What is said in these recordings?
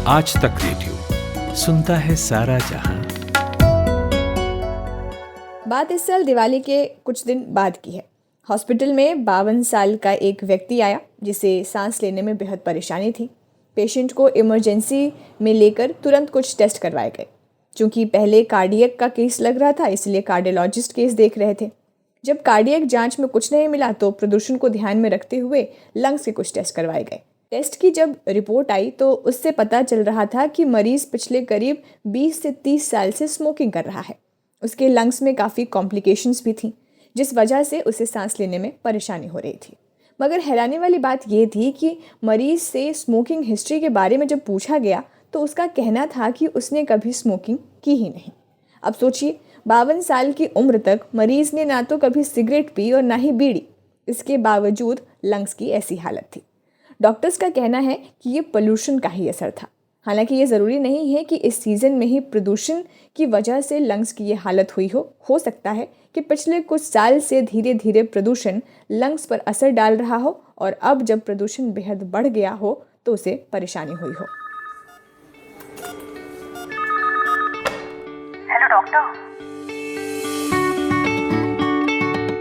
आज तक रेडियो सुनता है सारा जहां। बात इस साल दिवाली के कुछ दिन बाद की है। हॉस्पिटल में 52 साल का एक व्यक्ति आया जिसे सांस लेने में बेहद परेशानी थी। पेशेंट को इमरजेंसी में लेकर तुरंत कुछ टेस्ट करवाए गए। चूँकि पहले कार्डियक का केस लग रहा था, इसलिए कार्डियोलॉजिस्ट केस देख रहे थे। जब कार्डियक जांच में कुछ नहीं मिला तो प्रदूषण को ध्यान में रखते हुए लंग्स के कुछ टेस्ट करवाए गए। टेस्ट की जब रिपोर्ट आई तो उससे पता चल रहा था कि मरीज़ पिछले करीब 20 से 30 साल से स्मोकिंग कर रहा है। उसके लंग्स में काफ़ी कॉम्प्लिकेशंस भी थी, जिस वजह से उसे सांस लेने में परेशानी हो रही थी। मगर हैरानी वाली बात ये थी कि मरीज़ से स्मोकिंग हिस्ट्री के बारे में जब पूछा गया तो उसका कहना था कि उसने कभी स्मोकिंग की ही नहीं। अब सोचिए, 52 साल की उम्र तक मरीज़ ने ना तो कभी सिगरेट पी और ना ही बीड़ी। इसके बावजूद लंग्स की ऐसी हालत थी। डॉक्टर्स का कहना है कि ये पोल्यूशन का ही असर था। हालांकि ये ज़रूरी नहीं है कि इस सीज़न में ही प्रदूषण की वजह से लंग्स की ये हालत हुई हो सकता है कि पिछले कुछ साल से धीरे धीरे प्रदूषण लंग्स पर असर डाल रहा हो और अब जब प्रदूषण बेहद बढ़ गया हो तो उसे परेशानी हुई हो। Hello doctor.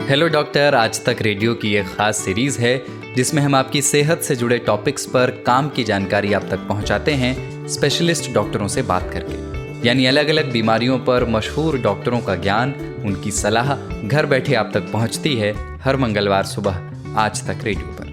हेलो डॉक्टर, आज तक रेडियो की एक खास सीरीज है जिसमें हम आपकी सेहत से जुड़े टॉपिक्स पर काम की जानकारी आप तक पहुंचाते हैं स्पेशलिस्ट डॉक्टरों से बात करके। यानी अलग अलग बीमारियों पर मशहूर डॉक्टरों का ज्ञान, उनकी सलाह घर बैठे आप तक पहुंचती है हर मंगलवार सुबह आज तक रेडियो पर।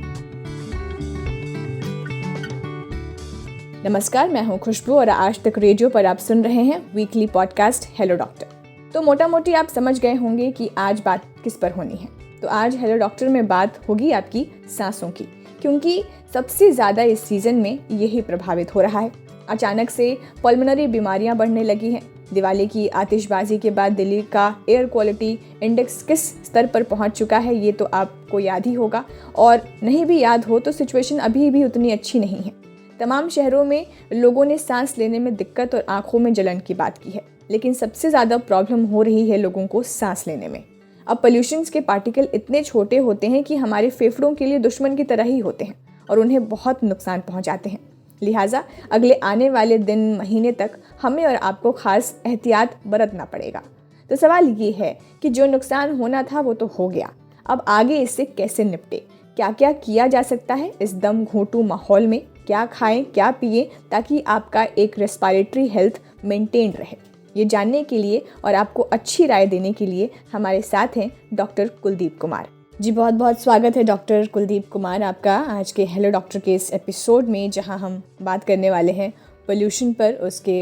नमस्कार, मैं हूं खुशबू और आज तक रेडियो पर आप सुन रहे हैं वीकली पॉडकास्ट हेलो डॉक्टर। तो मोटा मोटी आप समझ गए होंगे कि आज बात किस पर होनी है। तो आज हेलो डॉक्टर में बात होगी आपकी सांसों की, क्योंकि सबसे ज़्यादा इस सीज़न में यही प्रभावित हो रहा है। अचानक से पल्मोनरी बीमारियां बढ़ने लगी हैं। दिवाली की आतिशबाजी के बाद दिल्ली का एयर क्वालिटी इंडेक्स किस स्तर पर पहुंच चुका है ये तो आपको याद ही होगा, और नहीं भी याद हो तो सिचुएशन अभी भी उतनी अच्छी नहीं है। तमाम शहरों में लोगों ने सांस लेने में दिक्कत और आँखों में जलन की बात की है, लेकिन सबसे ज़्यादा प्रॉब्लम हो रही है लोगों को सांस लेने में। अब पोल्यूशंस के पार्टिकल इतने छोटे होते हैं कि हमारे फेफड़ों के लिए दुश्मन की तरह ही होते हैं और उन्हें बहुत नुकसान पहुंचाते हैं। लिहाजा अगले आने वाले दिन महीने तक हमें और आपको खास एहतियात बरतना पड़ेगा। तो सवाल ये है कि जो नुकसान होना था वो तो हो गया, अब आगे इससे कैसे निपटे, क्या क्या किया जा सकता है इस दम घोंटू माहौल में, क्या खाएं क्या पिए ताकि आपका एक रेस्पिरेटरी हेल्थ मेंटेन रहे। ये जानने के लिए और आपको अच्छी राय देने के लिए हमारे साथ हैं डॉक्टर कुलदीप कुमार जी। बहुत बहुत स्वागत है डॉक्टर कुलदीप कुमार आपका आज के हेलो डॉक्टर के इस एपिसोड में, जहां हम बात करने वाले हैं पोल्यूशन पर, उसके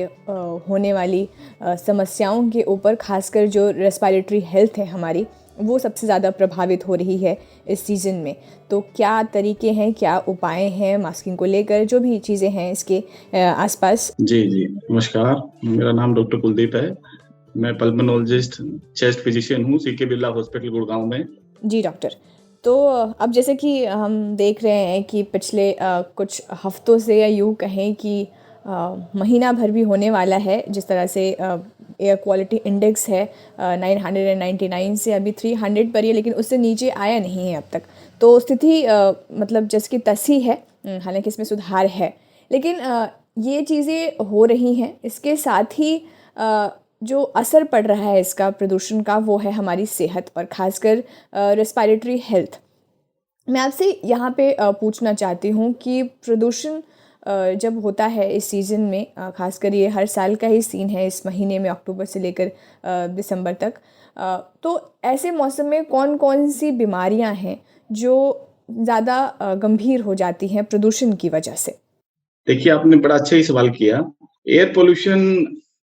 होने वाली समस्याओं के ऊपर, खासकर जो रेस्पिरेटरी हेल्थ है हमारी वो सबसे ज़्यादा प्रभावित हो रही है इस सीज़न में। तो क्या तरीके हैं, क्या उपाय हैं मास्किंग को लेकर, जो भी चीज़ें हैं इसके आसपास। जी नमस्कार, मेरा नाम डॉक्टर कुलदीप है। मैं पल्मोनोलॉजिस्ट, चेस्ट फिजिशियन हूँ सीके बिरला हॉस्पिटल गुड़गांव में। जी डॉक्टर, तो अब जैसे कि हम देख रहे हैं कि पिछले कुछ हफ्तों से, या यूँ कहें कि महीना भर भी होने वाला है, जिस तरह से एयर क्वालिटी इंडेक्स है 999 से अभी 300 पर ही है, लेकिन उससे नीचे आया नहीं है अब तक। तो स्थिति मतलब जैसे कि तसी है, हालांकि इसमें सुधार है, लेकिन ये चीज़ें हो रही हैं। इसके साथ ही जो असर पड़ रहा है इसका, प्रदूषण का, वो है हमारी सेहत और ख़ासकर रेस्पिरेटरी हेल्थ। मैं आपसे यहाँ पे पूछना चाहती हूँ कि प्रदूषण जब होता है इस सीज़न में, ख़ासकर ये हर साल का ही सीन है इस महीने में, अक्टूबर से लेकर दिसंबर तक, तो ऐसे मौसम में कौन कौन सी बीमारियां हैं जो ज़्यादा गंभीर हो जाती हैं प्रदूषण की वजह से। देखिए, आपने बड़ा अच्छा ही सवाल किया। एयर पोल्यूशन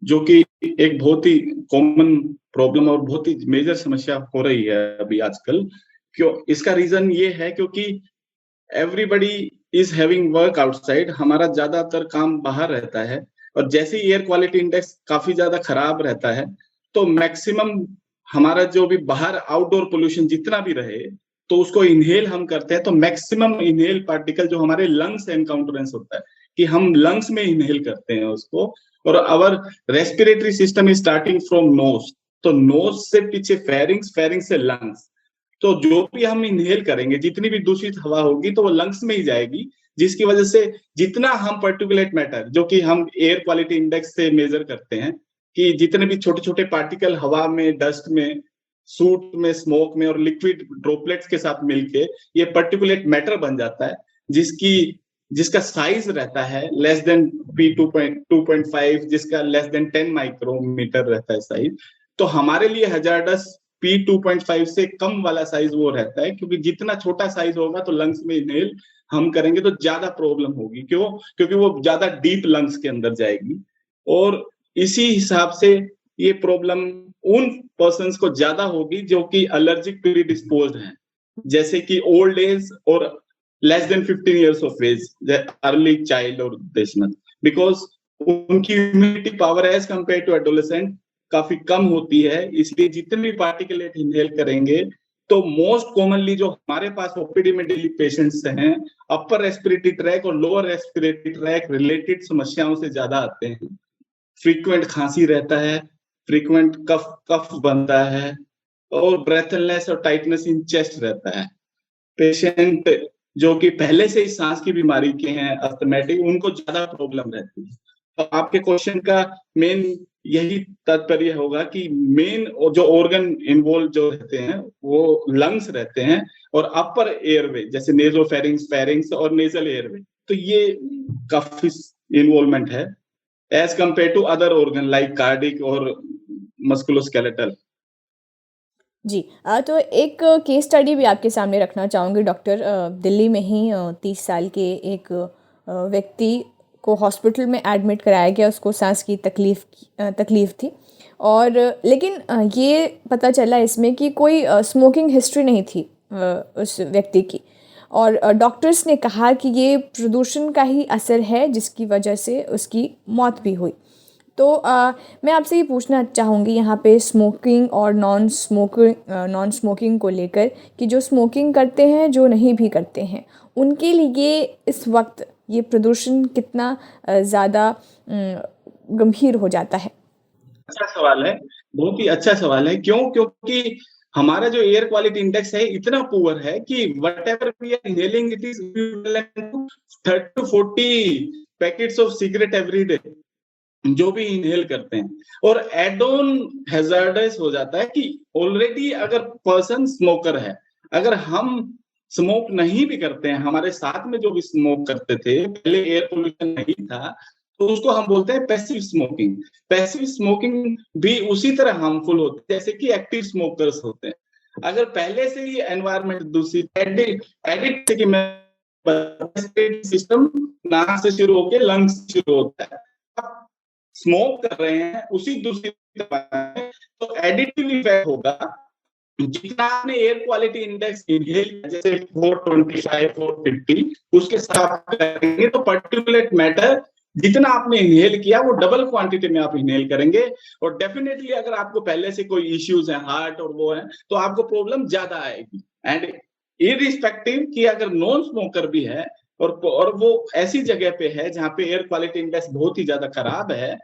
जो कि एक बहुत ही कॉमन प्रॉब्लम और बहुत ही मेजर समस्या हो रही है अभी आजकल। क्यों? इसका रीजन ये है क्योंकि everybody is having work outside. हमारा ज्यादातर काम बाहर रहता है और जैसे ही एयर क्वालिटी इंडेक्स काफी ज्यादा खराब रहता है तो मैक्सिमम हमारा जो भी बाहर आउटडोर पोल्यूशन जितना भी रहे तो उसको इनहेल हम करते हैं। तो मैक्सिमम इनहेल पार्टिकल जो हमारे लंग्स से एनकाउंटरेंस होता है कि हम लंग्स में इनहेल करते हैं उसको। और our respiratory system is starting from nose, तो नोज से पीछे फेरिंग्स, फेरिंग्स से लंग्स। तो जो भी हम इनहेल करेंगे, जितनी भी दूषित हवा होगी तो वो लंग्स में ही जाएगी, जिसकी वजह से जितना हम पर्टिकुलेट मैटर, जो कि हम एयर क्वालिटी इंडेक्स से मेजर करते हैं, कि जितने भी छोटे छोटे पार्टिकल हवा में, डस्ट में, सूट में, स्मोक में और लिक्विड ड्रॉपलेट्स के साथ मिलके ये पर्टिकुलेट मैटर बन जाता है, जिसका साइज रहता है लेस देन P2.5, जिसका लेस देन 10 माइक्रोमीटर रहता है साइज। तो हमारे लिए हजार्डस P2.5 से कम वाला साइज वो रहता है, क्योंकि जितना छोटा साइज होगा तो लंग्स में इनहेल हम करेंगे तो ज्यादा प्रॉब्लम होगी। क्यों? क्योंकि वो ज्यादा डीप लंग्स के अंदर जाएगी, और इसी हिसाब से ये प्रॉब्लम उन पर्सन्स को ज्यादा होगी जो कि एलर्जिक प्रीडिस्पोज्ड हैं, जैसे कि ओल्ड एज और less than 15 years of age, the early child or adolescent, because उनकी immunity power as compare to adolescent काफी कम होती है। इसलिए जितने भी पार्टिकुलेट इनहेल करेंगे तो मोस्ट कॉमनली जो हमारे पास ओपीडी में डेली पेशेंट्स हैं, अपर रेस्पिरेटरी ट्रैक और लोअर रेस्पिरेटरी ट्रैक रिलेटेड समस्याओं से ज्यादा आते हैं। फ्रीक्वेंट खांसी रहता है, फ्रीक्वेंट कफ बनता है, और ब्रेथलेस और टाइटनेस इन चेस्ट रहता है। पेशेंट जो कि पहले से ही सांस की बीमारी के हैं, अस्थमैटिक, उनको ज्यादा प्रॉब्लम रहती है। तो आपके क्वेश्चन का मेन यही तात्पर्य होगा कि मेन जो ऑर्गन इन्वॉल्व जो रहते हैं वो लंग्स रहते हैं और अपर एयरवे, जैसे नेजोफेरिंग्स, फेरिंग्स और नेजल एयरवे, तो ये काफी इन्वॉल्वमेंट है as compare to other organ like cardiac और मस्कुलोस्केलेटल। जी तो एक केस स्टडी भी आपके सामने रखना चाहूँगी डॉक्टर। दिल्ली में ही 30 साल के एक व्यक्ति को हॉस्पिटल में एडमिट कराया गया। उसको सांस की तकलीफ़ थी, और लेकिन ये पता चला इसमें कि कोई स्मोकिंग हिस्ट्री नहीं थी उस व्यक्ति की, और डॉक्टर्स ने कहा कि ये प्रदूषण का ही असर है जिसकी वजह से उसकी मौत भी हुई। तो मैं आपसे ये पूछना चाहूँगी यहाँ पे स्मोकिंग और नॉन स्मोकिंग को लेकर, कि जो स्मोकिंग करते हैं, जो नहीं भी करते हैं, उनके लिए इस वक्त ये प्रदूषण कितना ज़्यादा गंभीर हो जाता है। अच्छा सवाल है, बहुत ही अच्छा सवाल है। क्यों? क्योंकि हमारा जो एयर क्वालिटी इंडेक्स है इतना पुअर है कि whatever we are inhaling it is equivalent to 30 to 40 packets of cigarette every day, जो भी इनहेल करते हैं। और एड ऑन हैजार्डस हो जाता है कि ऑलरेडी अगर पर्सन स्मोकर है, अगर हम स्मोक नहीं भी करते हैं, हमारे साथ में जो भी स्मोक करते थे, पहले एयर पोल्यूशन नहीं था, तो उसको हम बोलते हैं पैसिव स्मोकिंग। पैसिव स्मोकिंग भी उसी तरह हार्मफुल होती है जैसे कि एक्टिव स्मोकर्स होते हैं। अगर पहले से ही एनवायरमेंट दूषित, एडिक्ट कि मैं सिस्टम नाक से शुरू होकर लंग्स से शुरू होता है, स्मोक कर रहे हैं उसी दूषित तो एडिटिव इफेक्ट होगा। जितना आपने एयर क्वालिटी इंडेक्स इनहेल जैसे 425, 450 उसके साथ करेंगे तो पर्टिकुलेट मैटर जितना आपने इनहेल किया वो डबल क्वांटिटी में आप इनहेल करेंगे। और डेफिनेटली अगर आपको पहले से कोई इश्यूज है हार्ट और वो है तो आपको प्रॉब्लम ज्यादा आएगी। एंड इररिस्पेक्टिव कि अगर नॉन स्मोकर भी है और वो ऐसी जगह पे है जहाँ पे एयर क्वालिटी इंडेक्स बहुत ही ज्यादा खराब है,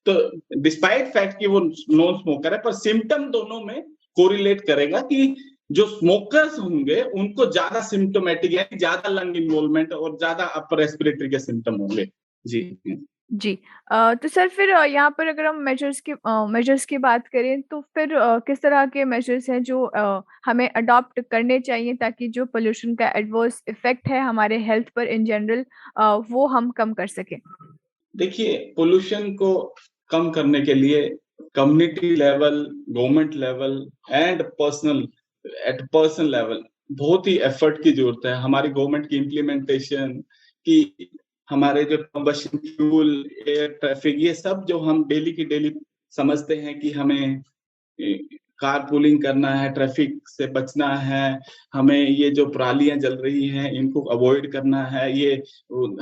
तो डिस्पाइट फैक्ट कि वो नॉन स्मोकर है, पर सिम्टम दोनों में कोरिलेट करेगा कि जो स्मोकर्स होंगे उनको ज्यादा सिम्टोमेटिक यानी ज्यादा लंग इन्वॉल्वमेंट और ज्यादा अपर रेस्पिरेटरी के सिम्टम होंगे। जी तो सर फिर यहाँ पर अगर हम मेजर्स की बात करें तो फिर किस तरह के मेजर्स हैं जो हमें अडॉप्ट करने चाहिए ताकि जो पोल्यूशन का एडवर्स इफेक्ट है हमारे हेल्थ पर इन जनरल वो हम कम कर सकें। देखिए, पोल्यूशन को कम करने के लिए community level, government level and personal level बहुत ही एफर्ट की जरूरत है। हमारी गवर्नमेंट की इम्प्लीमेंटेशन की, हमारे जो कंबशन फ्यूल, एयर ट्रैफिक, ये सब जो हम डेली की डेली समझते हैं कि हमें कार पूलिंग करना है, ट्रैफिक से बचना है, हमें ये जो परालियां जल रही हैं इनको अवॉइड करना है, ये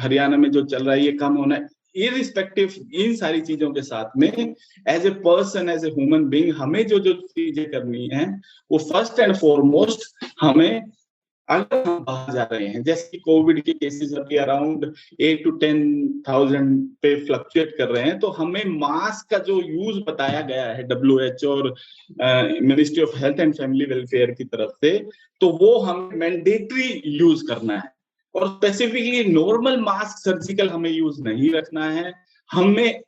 हरियाणा में जो चल रहा है ये कम होना है। इररिस्पेक्टिव इन सारी चीजों के साथ में as a person, as a human being हमें जो जो चीजें करनी है वो फर्स्ट एंड फॉरमोस्ट हमें, अगर हम बाहर जा रहे हैं, जैसे कि कोविड के केसेस अभी अराउंड 8 to 10,000 पे फ्लक्चुएट कर रहे हैं, तो हमें मास्क का जो यूज बताया गया है WHO और ministry of health and family welfare की तरफ से, तो वो हमें मैंडेटरी यूज करना है। और स्पेसिफिकली नॉर्मल मास्क सर्जिकल हमें यूज नहीं रखना है। हमें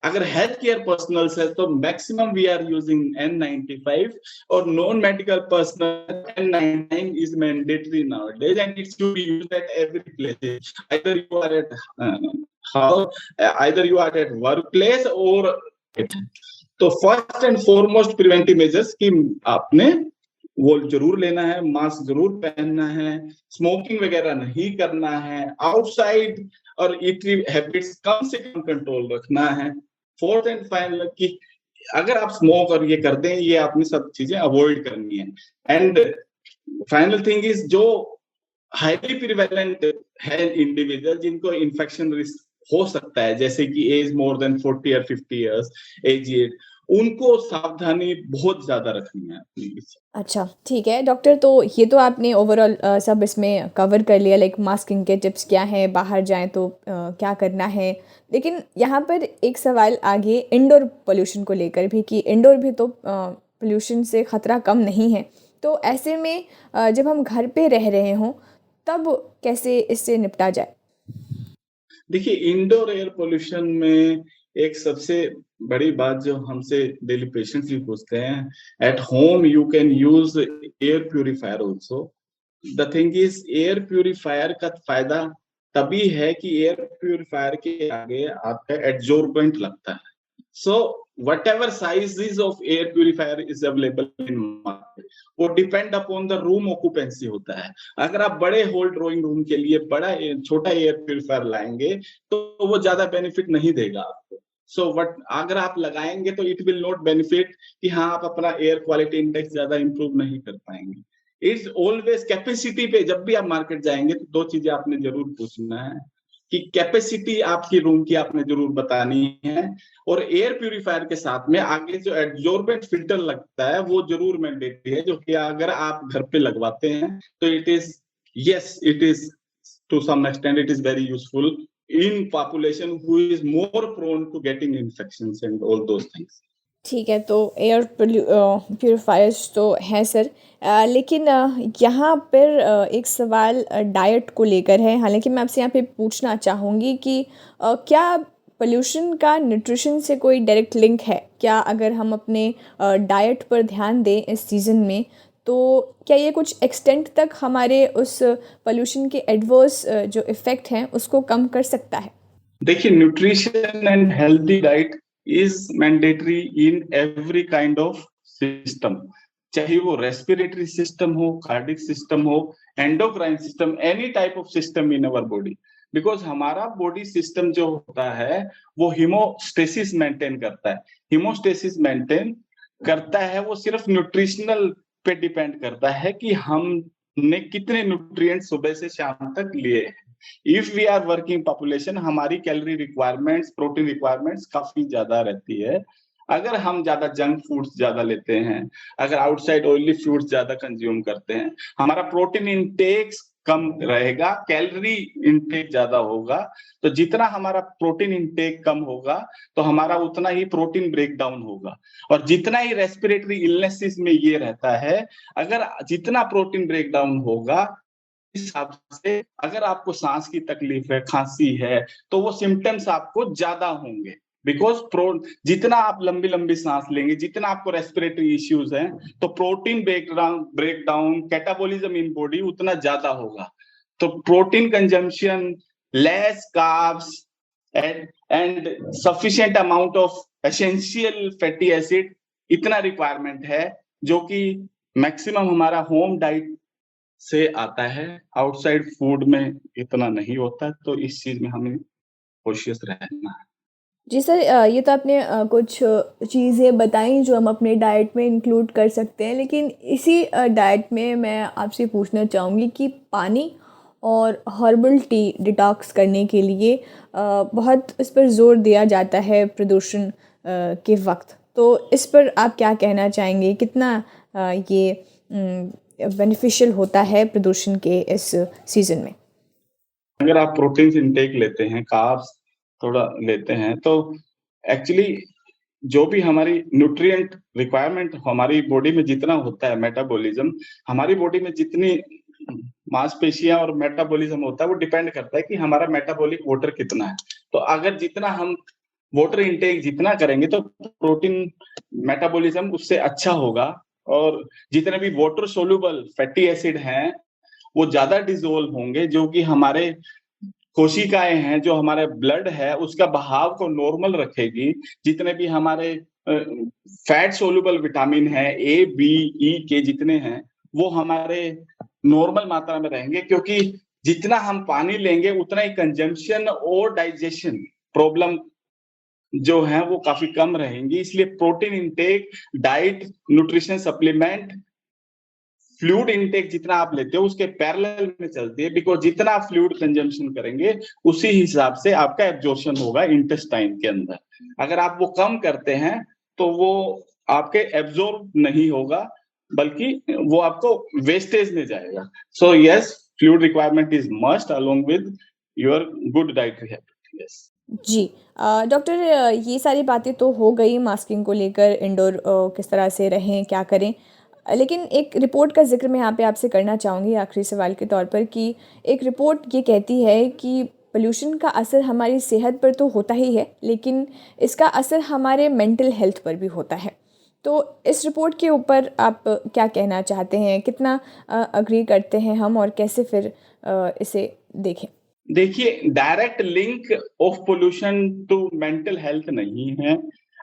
अगर हेल्थ केयर पर्सनल्स है तो maximum we are using N95 और non medical personnel N99 is mandatory nowadays and it should be used at every place. Either you are at either you are at workplace or तो first and foremost preventive measures की आपने वो जरूर लेना है, mask जरूर पहनना है, स्मोकिंग वगैरह नहीं करना है, आउटसाइड और ईटिंग हैबिट्स कम से कम कंट्रोल रखना है। फोर्थ एंड फाइनल कि अगर आप स्मोक और ये कर दें, ये आपने सब चीजें अवॉइड करनी है। एंड फाइनल थिंग इज जो हाईली प्रिवेलेंट है इंडिविजुअल जिनको इन्फेक्शन रिस्क हो सकता है, जैसे कि एज मोर देन 40 और 50 इयर्स एज, उनको सावधानी बहुत ज्यादा रखनी है अपनी। अच्छा, ठीक है डॉक्टर, तो ये तो आपने ओवरऑल सब इसमें कवर कर लिया, लाइक मास्किंग के टिप्स क्या हैं, बाहर जाएं तो क्या करना है। लेकिन यहाँ पर एक सवाल आगे इंडोर पोल्यूशन को लेकर भी कि इंडोर भी तो पोल्यूशन से ख़तरा कम नहीं है, तो ऐसे में जब हम घर पे रह रहे हों तब कैसे इससे निपटा जाए? देखिए, इंडोर एयर पोल्यूशन में एक सबसे बड़ी बात जो हमसे डेली पेशेंट्स भी पूछते हैं, at home you can use air purifier also. The thing is air purifier का फायदा तभी है कि एयर प्यूरिफायर के आगे आपका एडजॉर्बेंट लगता है। So whatever sizes of air purifier is available in market, वो depend upon the room occupancy होता है। अगर आप बड़े होल ड्राइंग रूम के लिए बड़ा छोटा एयर प्यूरिफायर लाएंगे तो वो ज्यादा बेनिफिट नहीं देगा आपको। सो वट अगर आप लगाएंगे तो इट विल नॉट बेनिफिट कि हाँ आप अपना एयर क्वालिटी इंडेक्स ज्यादा इंप्रूव नहीं कर पाएंगे। इट्स ऑलवेज कैपेसिटी पे जब भी आप मार्केट जाएंगे तो दो चीजें आपने जरूर पूछना है कि कैपेसिटी आपकी रूम की आपने जरूर बतानी है, और एयर प्यूरिफायर के साथ में आगे जो एडजॉर्बेंट फिल्टर लगता है वो जरूर मैंडेटरी है, जो कि अगर आप घर पे लगवाते हैं तो it is to some extent it is very useful in population who is more prone to getting infections and all those things. ठीक है, तो एयर प्यूरिफायर्स तो हैं सर, लेकिन यहाँ पर एक सवाल डाइट को लेकर है। हालांकि मैं आपसे यहाँ पे पूछना चाहूँगी कि क्या पोल्यूशन का न्यूट्रिशन से कोई डायरेक्ट लिंक है? क्या अगर हम अपने डाइट पर ध्यान दें इस सीज़न में तो क्या ये कुछ एक्सटेंट तक हमारे उस पोल्यूशन के एडवर्स जो इफ़ेक्ट हैं उसको कम कर सकता है? देखिए, nutrition and healthy diet is mandatory in every kind of system, चाहे वो रेस्पिरेटरी सिस्टम हो, कार्डिक सिस्टम हो, endocrine system, any type of system in our body. Because हमारा बॉडी सिस्टम जो होता है वो हीमोस्टेसिस मेंटेन करता है। हीमोस्टेसिस मेंटेन करता है वो सिर्फ न्यूट्रिशनल पे डिपेंड करता है कि हमने कितने न्यूट्रिएंट सुबह से शाम तक लिए हैं। If we are working population, हमारी कैलोरी रिक्वायरमेंट्स, प्रोटीन रिक्वायरमेंट्स काफी ज्यादा रहती है। अगर हम ज्यादा जंक फूड्स ज्यादा लेते हैं, अगर आउटसाइड ऑयली फूड्स ज्यादा कंज्यूम करते हैं, हमारा प्रोटीन इंटेक कम रहेगा, कैलोरी इंटेक ज्यादा होगा। तो जितना हमारा प्रोटीन इंटेक कम होगा तो हमारा उतना ही प्रोटीन ब्रेकडाउन होगा। और जितना ही रेस्पिरेटरी इलनेसेस में ये रहता है, अगर जितना प्रोटीन ब्रेकडाउन होगा इस हिसाब से अगर आपको सांस की तकलीफ है, खांसी है, तो वो सिम्टम्स आपको ज्यादा होंगे। बिकॉज जितना आप लंबी लंबी सांस लेंगे, जितना आपको रेस्पिरेटरी इश्यूज हैं, तो protein breakdown catabolism in body उतना ज्यादा होगा। तो protein consumption, less carbs and sufficient amount of essential fatty acid, इतना रिक्वायरमेंट है जो कि मैक्सिमम हमारा होम डाइट से आता है। आउटसाइड फूड में इतना नहीं होता, तो इस चीज में हमें कोशिश रहना है। जी सर, ये तो आपने कुछ चीज़ें बताई जो हम अपने डाइट में इंक्लूड कर सकते हैं, लेकिन इसी डाइट में मैं आपसे पूछना चाहूँगी कि पानी और हर्बल टी डिटॉक्स करने के लिए बहुत इस पर जोर दिया जाता है प्रदूषण के वक्त, तो इस पर आप क्या कहना चाहेंगे? कितना ये बेनिफिशियल होता है प्रदूषण के इस सीजन में? अगर आप प्रोटीन इंटेक लेते हैं, कार्ब्स थोड़ा लेते हैं, तो एक्चुअली जो भी हमारी न्यूट्रिएंट रिक्वायरमेंट हमारी बॉडी में जितना होता है, मेटाबॉलिज्म हमारी बॉडी में जितनी मांसपेशियां और मेटाबॉलिज्म होता है वो डिपेंड करता है कि हमारा मेटाबॉलिक वाटर कितना है। तो अगर जितना हम वाटर इंटेक जितना करेंगे तो प्रोटीन मेटाबॉलिज्म उससे अच्छा होगा, और जितने भी वाटर सोल्यूबल फैटी एसिड हैं वो ज्यादा डिसोल्व होंगे, जो कि हमारे कोशिकाएं हैं, जो हमारे ब्लड है उसका बहाव को नॉर्मल रखेगी। जितने भी हमारे फैट सोल्यूबल विटामिन है ए बी ई के जितने हैं वो हमारे नॉर्मल मात्रा में रहेंगे, क्योंकि जितना हम पानी लेंगे उतना ही कंजम्पशन और डाइजेशन प्रॉब्लम जो है वो काफी कम रहेंगी। इसलिए protein intake, diet, nutrition supplement, fluid intake जितना आप लेते हो उसके पैरेलल में चलती है, बिकॉज जितना आप फ्लूइड कंजम्पशन करेंगे उसी हिसाब से आपका एब्जॉर्प्शन होगा इंटेस्टाइन के अंदर। अगर आप वो कम करते हैं तो वो आपके एब्जॉर्ब नहीं होगा, बल्कि वो आपको वेस्टेज में जाएगा। So yes, fluid requirement is must along with your good dietary habit. Yes जी डॉक्टर, ये सारी बातें तो हो गई मास्किंग को लेकर, इंडोर किस तरह से रहें, क्या करें, लेकिन एक रिपोर्ट का जिक्र मैं यहाँ पे आपसे करना चाहूँगी आखिरी सवाल के तौर पर कि एक रिपोर्ट ये कहती है कि पोल्यूशन का असर हमारी सेहत पर तो होता ही है, लेकिन इसका असर हमारे मेंटल हेल्थ पर भी होता है। तो इस रिपोर्ट के ऊपर आप क्या कहना चाहते हैं, कितना अग्री करते हैं हम, और कैसे फिर इसे देखें? देखिए, direct link of pollution to mental health नहीं है।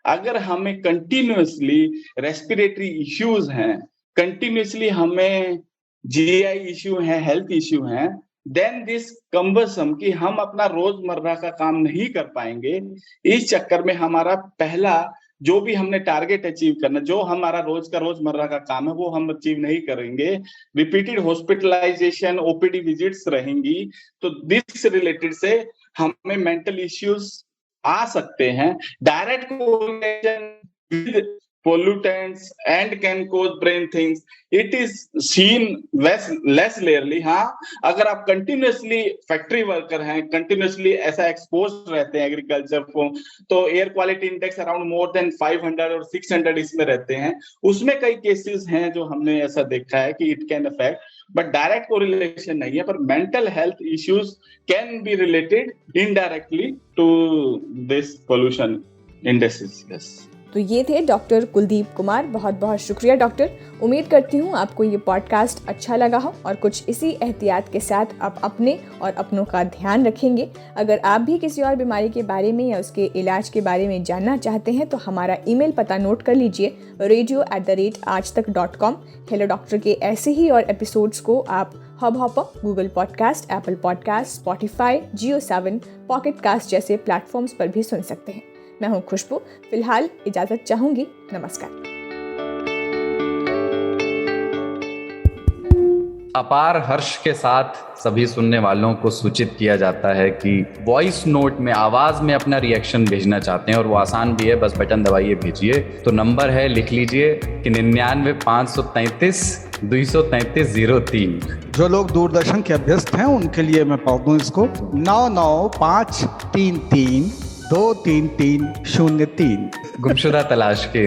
अगर हमें कंटिन्यूअसली रेस्पिरेटरी इश्यूज हैं, कंटिन्यूअसली हमें जीआई इश्यू है, हेल्थ इश्यू हैं, देन दिस कम्बसम कि हम अपना रोजमर्रा का काम नहीं कर पाएंगे। इस चक्कर में हमारा पहला जो भी हमने टारगेट अचीव करना, जो हमारा रोजमर्रा का काम है वो हम अचीव नहीं करेंगे। रिपीटेड हॉस्पिटलाइजेशन, ओपीडी विजिट्स रहेंगी, तो दिस रिलेटेड से हमें मेंटल इश्यूज आ सकते हैं। Direct correlation with pollutants and can cause brain things, it is seen less rarely। हाँ, अगर आप कंटिन्यूअसली फैक्ट्री वर्कर हैं, कंटिन्यूअसली ऐसा एक्सपोज रहते हैं एग्रीकल्चर को, तो air quality index around more than 500 और 600 इसमें रहते हैं। उसमें कई केसेस हैं जो हमने ऐसा देखा है कि it can affect, but direct correlation नहीं है। पर mental health issues can be related indirectly to this pollution industries. तो ये थे डॉक्टर कुलदीप कुमार। बहुत बहुत शुक्रिया डॉक्टर। उम्मीद करती हूँ आपको ये पॉडकास्ट अच्छा लगा हो और कुछ इसी एहतियात के साथ आप अपने और अपनों का ध्यान रखेंगे। अगर आप भी किसी और बीमारी के बारे में या उसके इलाज के बारे में जानना चाहते हैं तो हमारा ईमेल पता नोट कर लीजिए, radio@aajtak.com। हेलो डॉक्टर के ऐसे ही और एपिसोड्स को आप Hubhopper, Google podcast, Apple podcast, Spotify, जियो7, पॉकेट कास्ट जैसे प्लेटफॉर्म्स पर भी सुन सकते हैं। मैं हूं खुशबू, फिलहाल इजाजत चाहूंगी। नमस्कार। अपार हर्ष के साथ सभी सुनने वालों को सूचित किया जाता है कि वॉइस नोट में, आवाज में अपना रिएक्शन भेजना चाहते हैं, और वो आसान भी है, बस बटन दबाइए, भेजिए। तो नंबर है, लिख लीजिए कि 99-533-233-03। जो लोग दूरदर्शन के अभ्यस्त हैं उनके लिए मैं पढ़ दूं इसको, 99-533-233-03। गुमशुदा तलाश के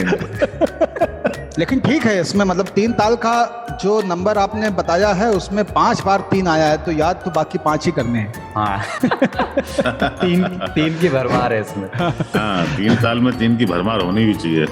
लेकिन ठीक है, इसमें मतलब 3 ताल का जो नंबर आपने बताया है उसमें 5 बार 3 आया है, तो याद तो बाकी 5 ही करने हैं। हाँ तीन की भरमार है इसमें। हाँ, 3 साल में 3 की भरमार होनी भी चाहिए।